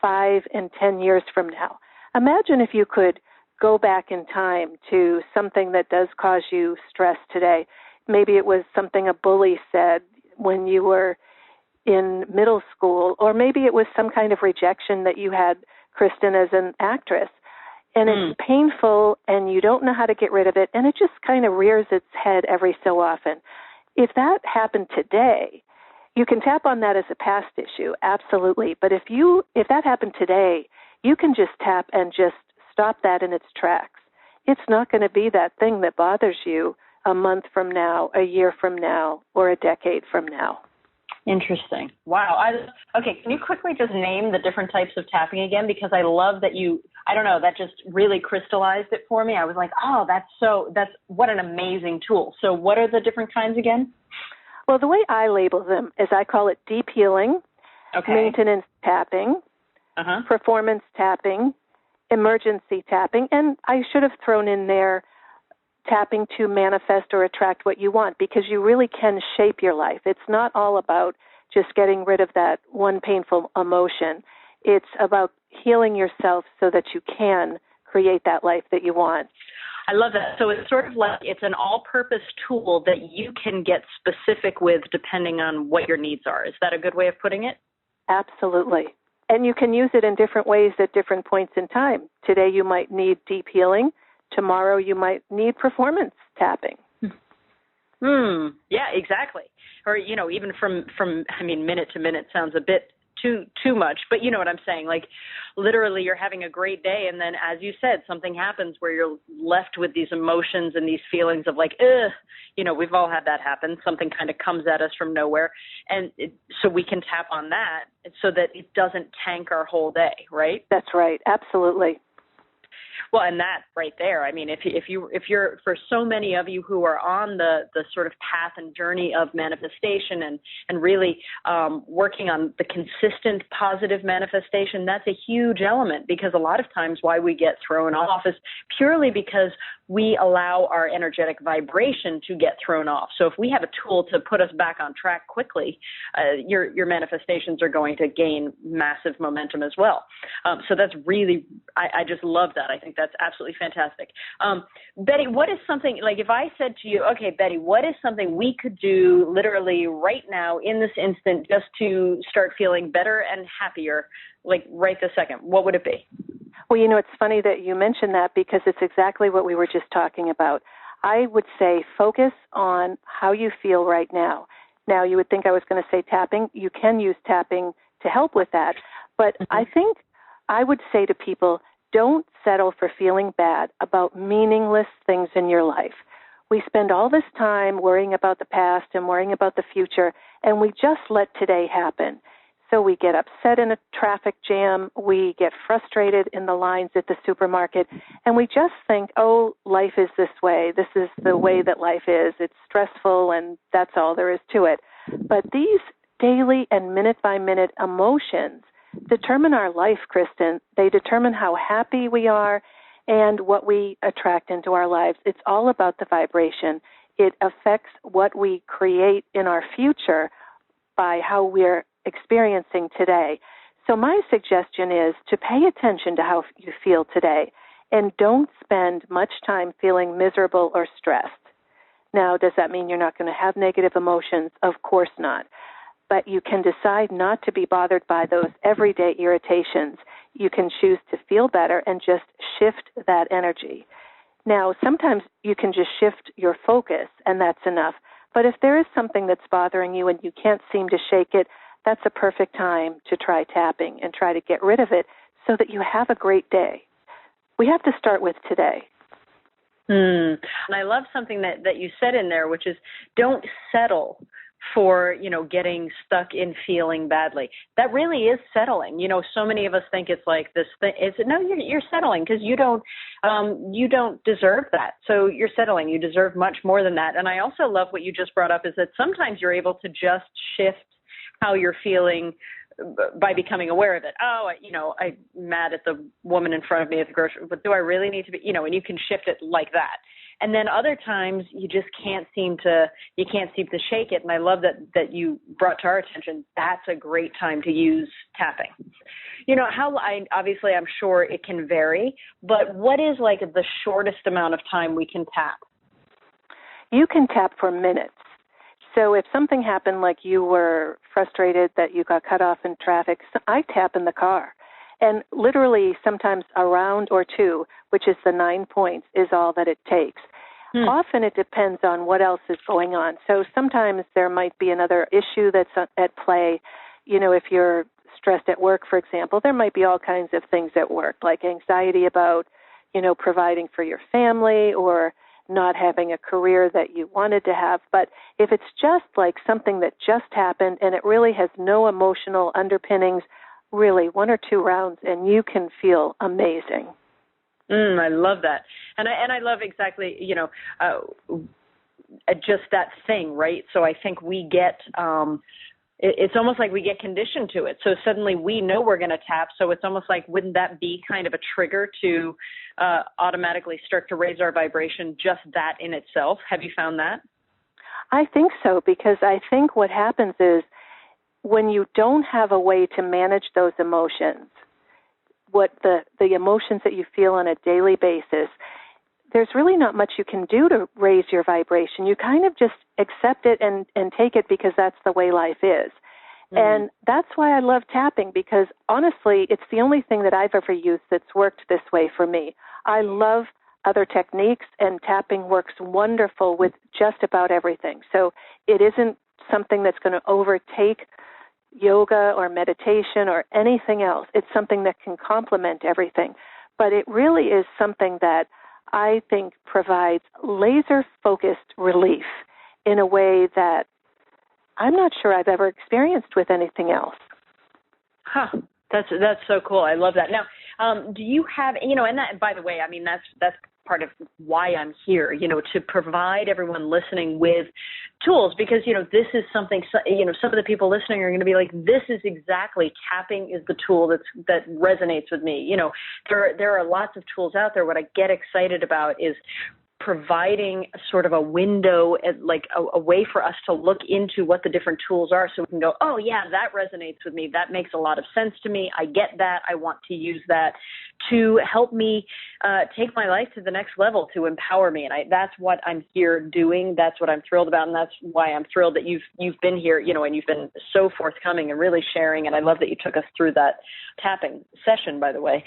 5 and 10 years from now. Imagine if you could go back in time to something that does cause you stress today. Maybe it was something a bully said when you were in middle school, or maybe it was some kind of rejection that you had, Kristen, as an actress. And it's painful, and you don't know how to get rid of it, and it just kind of rears its head every so often. If that happened today, you can tap on that as a past issue, absolutely. But if that happened today, you can just tap and just stop that in its tracks. It's not going to be that thing that bothers you a month from now, a year from now, or a decade from now. Interesting. Wow. Okay, can you quickly just name the different types of tapping again? Because I love that that just really crystallized it for me. I was like, oh, that's what an amazing tool. So what are the different kinds again? Well, the way I label them is I call it deep healing, maintenance tapping, performance tapping, emergency tapping, and I should have thrown in there tapping to manifest or attract what you want, because you really can shape your life. It's not all about just getting rid of that one painful emotion. It's about healing yourself so that you can create that life that you want. I love that. So it's sort of like it's an all-purpose tool that you can get specific with depending on what your needs are. Is that a good way of putting it? Absolutely. And you can use it in different ways at different points in time. Today you might need deep healing. Tomorrow you might need performance tapping. Yeah, exactly. Or, even from minute to minute sounds a bit too much, but you know what I'm saying? Like literally you're having a great day. And then, as you said, something happens where you're left with these emotions and these feelings of like, ugh, you know, we've all had that happen. Something kind of comes at us from nowhere. And so we can tap on that so that it doesn't tank our whole day, right? That's right. Absolutely. Well, and that right there, I mean, if you're for so many of you who are on the sort of path and journey of manifestation and really working on the consistent positive manifestation, that's a huge element, because a lot of times why we get thrown off is purely because we allow our energetic vibration to get thrown off. So if we have a tool to put us back on track quickly, your manifestations are going to gain massive momentum as well. So that's really, I just love that. I think that's absolutely fantastic. Betty, what is something, like if I said to you, okay, Betty, what is something we could do literally right now in this instant just to start feeling better and happier, like right this second, what would it be? Well, you know, it's funny that you mentioned that, because it's exactly what we were just talking about. I would say focus on how you feel right now. Now, you would think I was going to say tapping. You can use tapping to help with that. But I think I would say to people, don't settle for feeling bad about meaningless things in your life. We spend all this time worrying about the past and worrying about the future, and we just let today happen. So we get upset in a traffic jam, we get frustrated in the lines at the supermarket, and we just think, oh, life is this way. This is the way that life is. It's stressful, and that's all there is to it. But these daily and minute-by-minute emotions determine our life, Kristen. They determine how happy we are and what we attract into our lives. It's all about the vibration. It affects what we create in our future by how we're experiencing today. So my suggestion is to pay attention to how you feel today, and don't spend much time feeling miserable or stressed. Now, does that mean you're not going to have negative emotions? Of course not. But you can decide not to be bothered by those everyday irritations. You can choose to feel better and just shift that energy. Now, sometimes you can just shift your focus, and that's enough. But if there is something that's bothering you and you can't seem to shake it, that's a perfect time to try tapping and try to get rid of it so that you have a great day. We have to start with today. And I love something that you said in there, which is don't settle for, you know, getting stuck in feeling badly. That really is settling. You know, so many of us think it's like this thing. No, you're settling because you don't deserve that. So you're settling. You deserve much more than that. And I also love what you just brought up, is that sometimes you're able to just shift how you're feeling by becoming aware of it. Oh, you know, I'm mad at the woman in front of me at the grocery, but do I really need to be, you know, and you can shift it like that. And then other times you just can't seem to shake it. And I love that you brought to our attention, that's a great time to use tapping. You know, obviously I'm sure it can vary, but what is like the shortest amount of time we can tap? You can tap for minutes. So if something happened, like you were frustrated that you got cut off in traffic, I tap in the car. And literally sometimes a round or two, which is the 9 points, is all that it takes. Often it depends on what else is going on. So sometimes there might be another issue that's at play. You know, if you're stressed at work, for example, there might be all kinds of things at work, like anxiety about, you know, providing for your family or not having a career that you wanted to have. But if it's just like something that just happened and it really has no emotional underpinnings, really 1 or 2 rounds and you can feel amazing. I love that. And I love exactly, you know, just that thing, right? So I think we get, it's almost like we get conditioned to it. So suddenly we know we're going to tap. So it's almost like, wouldn't that be kind of a trigger to automatically start to raise our vibration, just that in itself? Have you found that? I think so, because I think what happens is when you don't have a way to manage those emotions, what the emotions that you feel on a daily basis, there's really not much you can do to raise your vibration. You kind of just accept it and take it because that's the way life is. And that's why I love tapping, because honestly, it's the only thing that I've ever used that's worked this way for me. I love other techniques, and tapping works wonderful with just about everything. So it isn't something that's going to overtake yoga or meditation or anything else. It's something that can complement everything. But it really is something that I think provides laser-focused relief in a way that I'm not sure I've ever experienced with anything else. Huh. That's so cool. I love that. Now, do you have, and that, by the way, I mean, that's part of why I'm here, to provide everyone listening with tools, because, this is something, some of the people listening are going to be like, this is exactly, tapping is the tool that resonates with me. There are lots of tools out there. What I get excited about is providing sort of a window, like a way for us to look into what the different tools are, so we can go, oh yeah, that resonates with me. That makes a lot of sense to me. I get that. I want to use that to help me take my life to the next level, to empower me. And that's what I'm here doing. That's what I'm thrilled about. And that's why I'm thrilled that you've been here, and you've been so forthcoming and really sharing. And I love that you took us through that tapping session, by the way.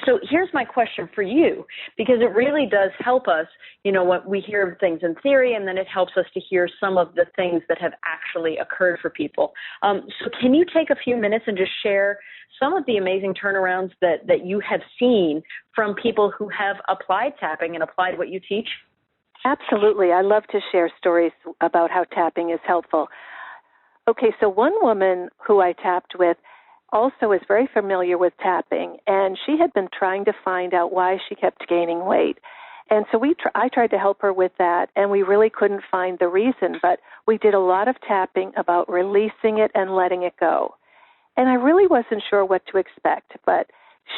So here's my question for you, because it really does help us, when we hear things in theory, and then it helps us to hear some of the things that have actually occurred for people. So can you take a few minutes and just share some of the amazing turnarounds that you have seen from people who have applied tapping and applied what you teach? Absolutely. I love to share stories about how tapping is helpful. Okay, so one woman who I tapped with also is very familiar with tapping, and she had been trying to find out why she kept gaining weight. And so I tried to help her with that, and we really couldn't find the reason, but we did a lot of tapping about releasing it and letting it go. And I really wasn't sure what to expect, but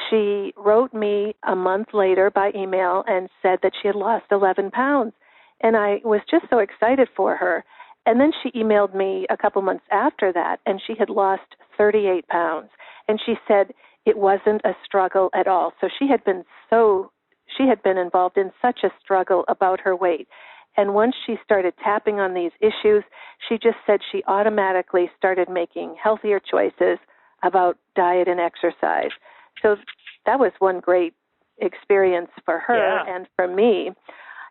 she wrote me a month later by email and said that she had lost 11 pounds. And I was just so excited for her. And then she emailed me a couple months after that, and she had lost 38 pounds. And she said it wasn't a struggle at all. So she had been involved in such a struggle about her weight. And once she started tapping on these issues, she just said she automatically started making healthier choices about diet and exercise. So that was one great experience for her and for me.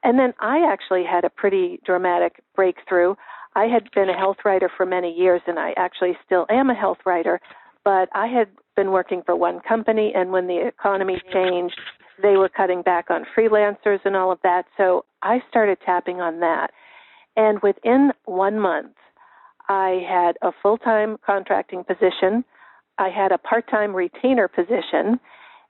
And then I actually had a pretty dramatic breakthrough. I had been a health writer for many years, and I actually still am a health writer, but I had been working for one company, and when the economy changed, they were cutting back on freelancers and all of that, so I started tapping on that. And within 1 month, I had a full-time contracting position, I had a part-time retainer position,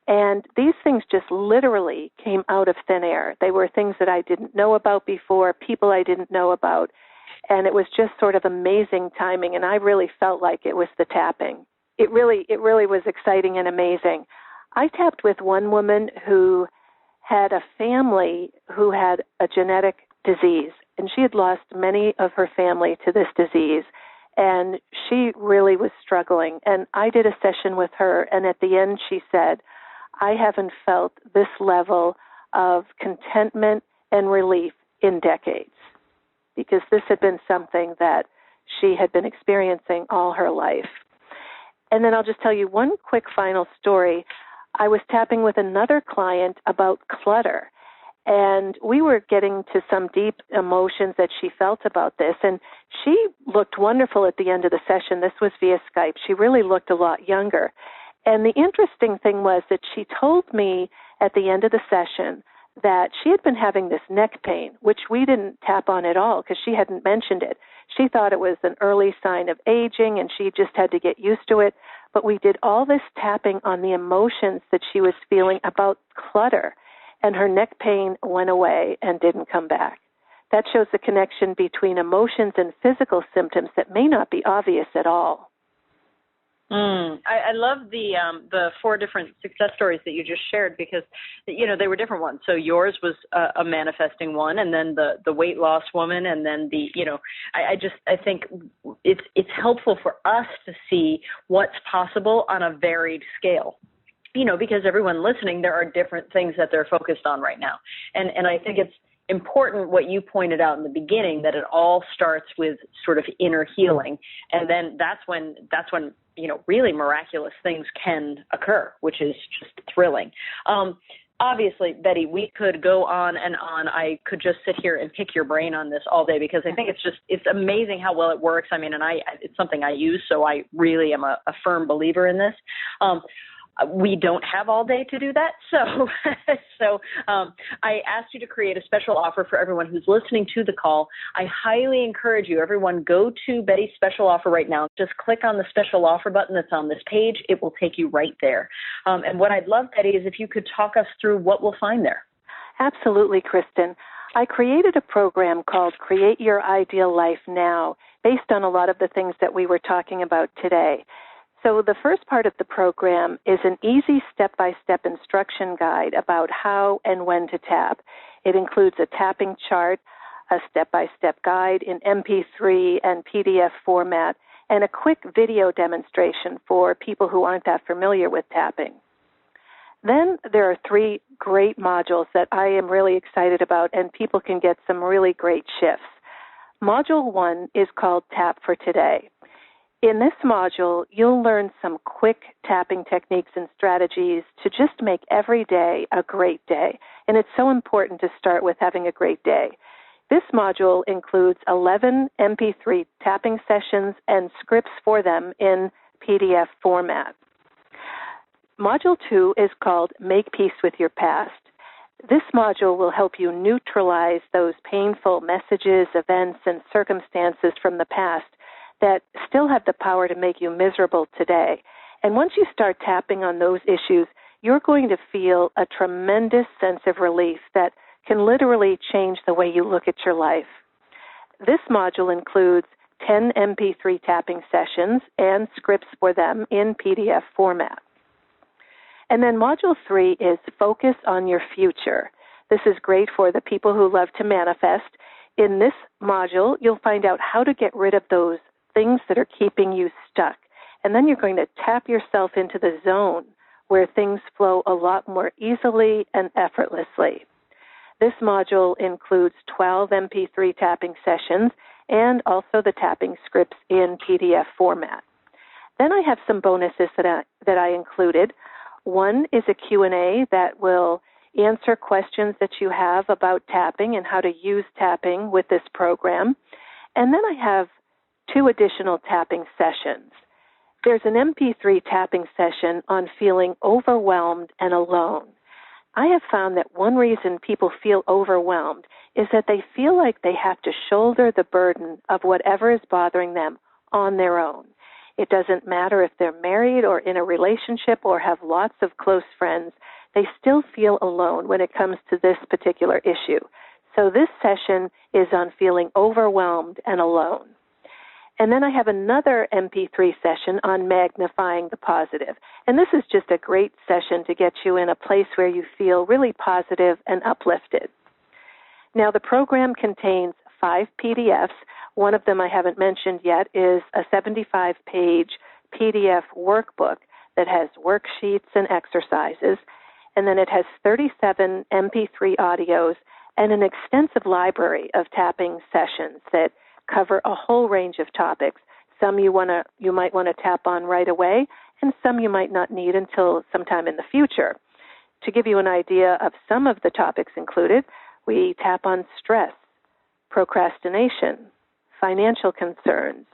and these things just literally came out of thin air. They were things that I didn't know about before, people I didn't know about, and it was just sort of amazing timing, and I really felt like it was the tapping. It really was exciting and amazing. I tapped with one woman who had a family who had a genetic disease, and she had lost many of her family to this disease, and she really was struggling. And I did a session with her, and at the end she said, I haven't felt this level of contentment and relief in decades, because this had been something that she had been experiencing all her life. And then I'll just tell you one quick final story. I was tapping with another client about clutter, and we were getting to some deep emotions that she felt about this, and she looked wonderful at the end of the session. This was via Skype. She really looked a lot younger. And the interesting thing was that she told me at the end of the session that she had been having this neck pain, which we didn't tap on at all because she hadn't mentioned it. She thought it was an early sign of aging, and she just had to get used to it. But we did all this tapping on the emotions that she was feeling about clutter, and her neck pain went away and didn't come back. That shows the connection between emotions and physical symptoms that may not be obvious at all. I love the 4 different success stories that you just shared, because, they were different ones. So yours was a manifesting one, and then the weight loss woman, and then I think it's helpful for us to see what's possible on a varied scale. Because everyone listening, there are different things that they're focused on right now. And I think it's important what you pointed out in the beginning, that it all starts with sort of inner healing. And then that's when really miraculous things can occur, which is just thrilling. Obviously, Betty, we could go on and on. I could just sit here and pick your brain on this all day because I think it's amazing how well it works. I mean, and it's something I use, so I really am a firm believer in this. We don't have all day to do that, so I asked you to create a special offer for everyone who's listening to the call. I highly encourage you, everyone, go to Betty's special offer right now. Just click on the special offer button that's on this page. It will take you right there. And what I'd love, Betty, is if you could talk us through what we'll find there. Absolutely, Kristen. I created a program called Create Your Ideal Life Now, based on a lot of the things that we were talking about today. So the first part of the program is an easy step-by-step instruction guide about how and when to tap. It includes a tapping chart, a step-by-step guide in MP3 and PDF format, and a quick video demonstration for people who aren't that familiar with tapping. Then there are 3 great modules that I am really excited about, and people can get some really great shifts. Module 1 is called Tap for Today. In this module, you'll learn some quick tapping techniques and strategies to just make every day a great day. And it's so important to start with having a great day. This module includes 11 MP3 tapping sessions and scripts for them in PDF format. Module 2 is called Make Peace with Your Past. This module will help you neutralize those painful messages, events, and circumstances from the past that still have the power to make you miserable today. And once you start tapping on those issues, you're going to feel a tremendous sense of relief that can literally change the way you look at your life. This module includes 10 MP3 tapping sessions and scripts for them in PDF format. And then Module 3 is Focus on Your Future. This is great for the people who love to manifest. In this module, you'll find out how to get rid of those things that are keeping you stuck. And then you're going to tap yourself into the zone where things flow a lot more easily and effortlessly. This module includes 12 MP3 tapping sessions and also the tapping scripts in PDF format. Then I have some bonuses that I included. One is a Q&A that will answer questions that you have about tapping and how to use tapping with this program. And then I have 2 additional tapping sessions. There's an MP3 tapping session on feeling overwhelmed and alone. I have found that one reason people feel overwhelmed is that they feel like they have to shoulder the burden of whatever is bothering them on their own. It doesn't matter if they're married or in a relationship or have lots of close friends, they still feel alone when it comes to this particular issue. So this session is on feeling overwhelmed and alone. And then I have another MP3 session on magnifying the positive. And this is just a great session to get you in a place where you feel really positive and uplifted. Now, the program contains 5 PDFs. One of them I haven't mentioned yet is a 75-page PDF workbook that has worksheets and exercises. And then it has 37 MP3 audios and an extensive library of tapping sessions that cover a whole range of topics. Some you might want to tap on right away, and some you might not need until sometime in the future. To give you an idea of some of the topics included, we tap on stress, procrastination, financial concerns,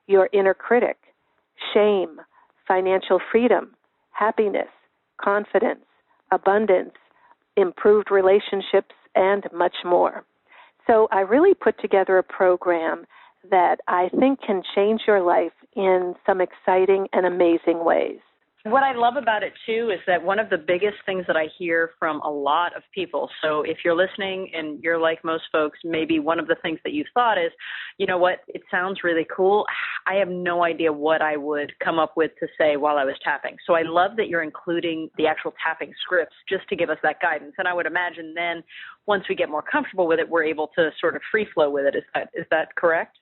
your inner critic, shame, financial freedom, happiness, confidence, abundance, improved relationships, and much more. So I really put together a program that I think can change your life in some exciting and amazing ways. What I love about it, too, is that one of the biggest things that I hear from a lot of people, so if you're listening and you're like most folks, maybe one of the things that you thought is, you know what, it sounds really cool. I have no idea what I would come up with to say while I was tapping. So I love that you're including the actual tapping scripts just to give us that guidance. And I would imagine then once we get more comfortable with it, we're able to sort of free flow with it. Is that correct?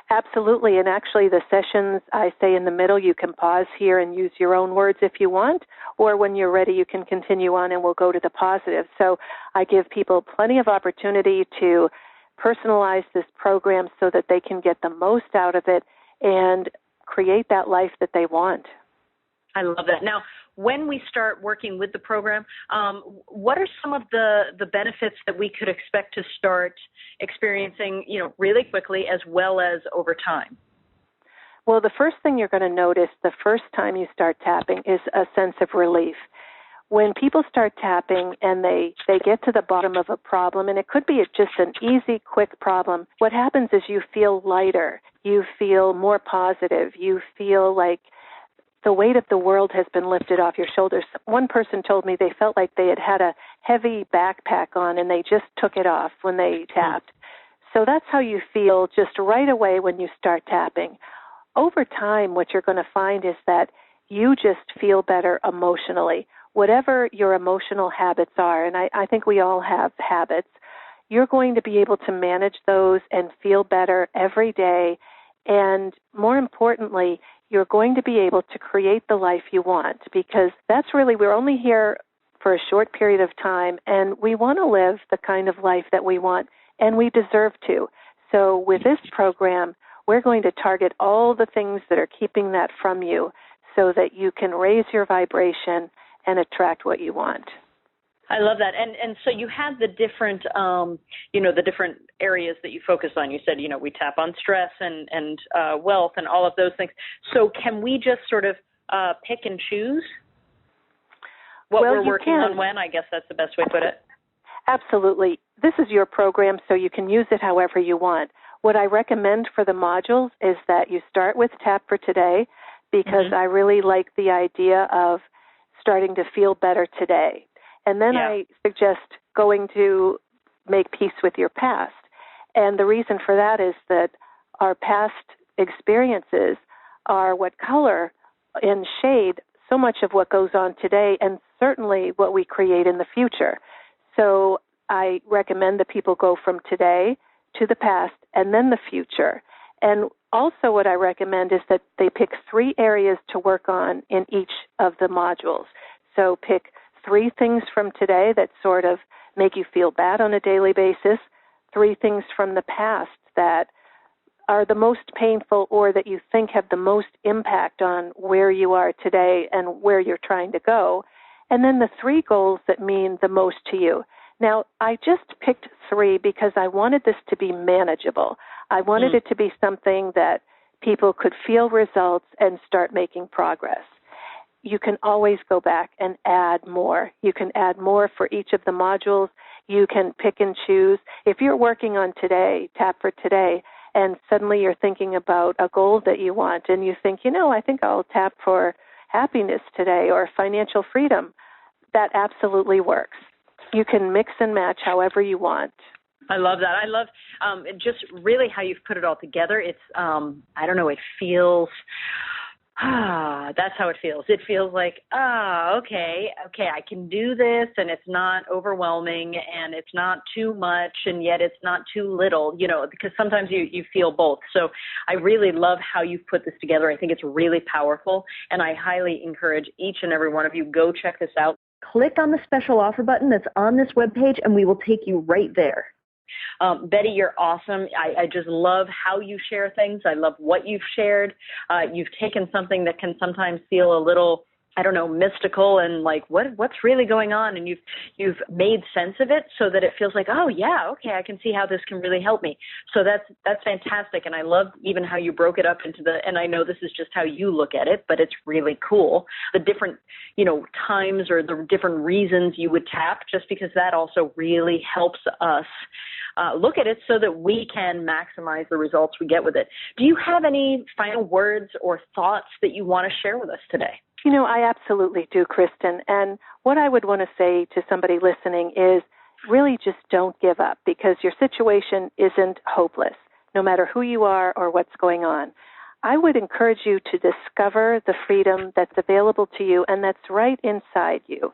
Absolutely, and actually the sessions, I say in the middle, you can pause here and use your own words if you want, or when you're ready, you can continue on and we'll go to the positive. So I give people plenty of opportunity to personalize this program so that they can get the most out of it and create that life that they want. I love that. Now, when we start working with the program, what are some of the benefits that we could expect to start experiencing, really quickly as well as over time? Well, the first thing you're going to notice the first time you start tapping is a sense of relief. When people start tapping and they get to the bottom of a problem, and it could be just an easy, quick problem, what happens is you feel lighter, you feel more positive, you feel like the weight of the world has been lifted off your shoulders. One person told me they felt like they had a heavy backpack on and they just took it off when they tapped. So that's how you feel just right away when you start tapping. Over time, what you're going to find is that you just feel better emotionally. Whatever your emotional habits are, and I think we all have habits, you're going to be able to manage those and feel better every day. And more importantly, you're going to be able to create the life you want, because that's really, we're only here for a short period of time, and we want to live the kind of life that we want, and we deserve to. So with this program, we're going to target all the things that are keeping that from you so that you can raise your vibration and attract what you want. I love that. And so you have the different, the different areas that you focus on. You said, we tap on stress and wealth and all of those things. So can we just sort of pick and choose what we're working on when? I guess that's the best way to put it. Absolutely. This is your program, so you can use it however you want. What I recommend for the modules is that you start with Tap for Today, because I really like the idea of starting to feel better today. And then I suggest going to make peace with your past. And the reason for that is that our past experiences are what color and shade so much of what goes on today, and certainly what we create in the future. So I recommend that people go from today to the past and then the future. And also what I recommend is that they pick 3 areas to work on in each of the modules. So pick 3 things from today that sort of make you feel bad on a daily basis, 3 things from the past that are the most painful or that you think have the most impact on where you are today and where you're trying to go, and then the 3 goals that mean the most to you. Now, I just picked 3 because I wanted this to be manageable. I wanted it to be something that people could feel results and start making progress. You can always go back and add more. You can add more for each of the modules. You can pick and choose. If you're working on today, Tap for Today, and suddenly you're thinking about a goal that you want, and you think, I think I'll tap for happiness today or financial freedom, that absolutely works. You can mix and match however you want. I love that. I love just really how you've put it all together. It's, it feels... that's how it feels. It feels like, okay, I can do this, and it's not overwhelming, and it's not too much, and yet it's not too little, because sometimes you feel both. So I really love how you've put this together. I think it's really powerful, and I highly encourage each and every one of you, go check this out. Click on the special offer button that's on this webpage, and we will take you right there. Betty, you're awesome. I just love how you share things. I love what you've shared. You've taken something that can sometimes feel a little, mystical and like what's really going on, and you've made sense of it so that it feels like, oh yeah, okay, I can see how this can really help me. So that's fantastic, and I love even how you broke it up into and I know this is just how you look at it, but it's really cool. The different, times or the different reasons you would tap, just because that also really helps us look at it so that we can maximize the results we get with it. Do you have any final words or thoughts that you want to share with us today? I absolutely do, Kristen. And what I would want to say to somebody listening is really just don't give up, because your situation isn't hopeless, no matter who you are or what's going on. I would encourage you to discover the freedom that's available to you and that's right inside you.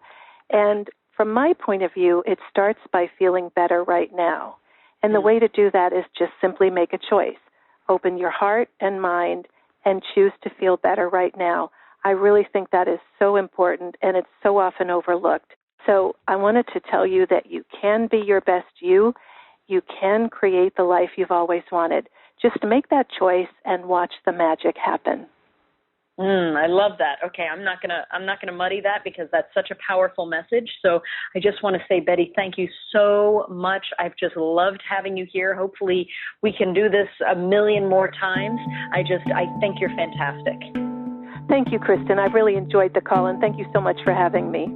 And from my point of view, it starts by feeling better right now. And the way to do that is just simply make a choice. Open your heart and mind and choose to feel better right now. I really think that is so important, and it's so often overlooked. So I wanted to tell you that you can be your best you. You can create the life you've always wanted. Just make that choice and watch the magic happen. I love that. Okay, I'm not gonna muddy that because that's such a powerful message. So I just want to say, Betty, thank you so much. I've just loved having you here. Hopefully we can do this a million more times. I think you're fantastic. Thank you, Kristen. I've really enjoyed the call, and thank you so much for having me.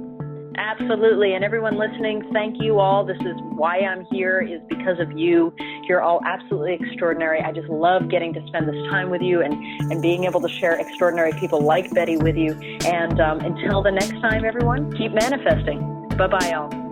Absolutely. And everyone listening, thank you all. This is why I'm here, is because of you. You're all absolutely extraordinary. I just love getting to spend this time with you and being able to share extraordinary people like Betty with you. And until the next time, everyone, keep manifesting. Bye-bye, all.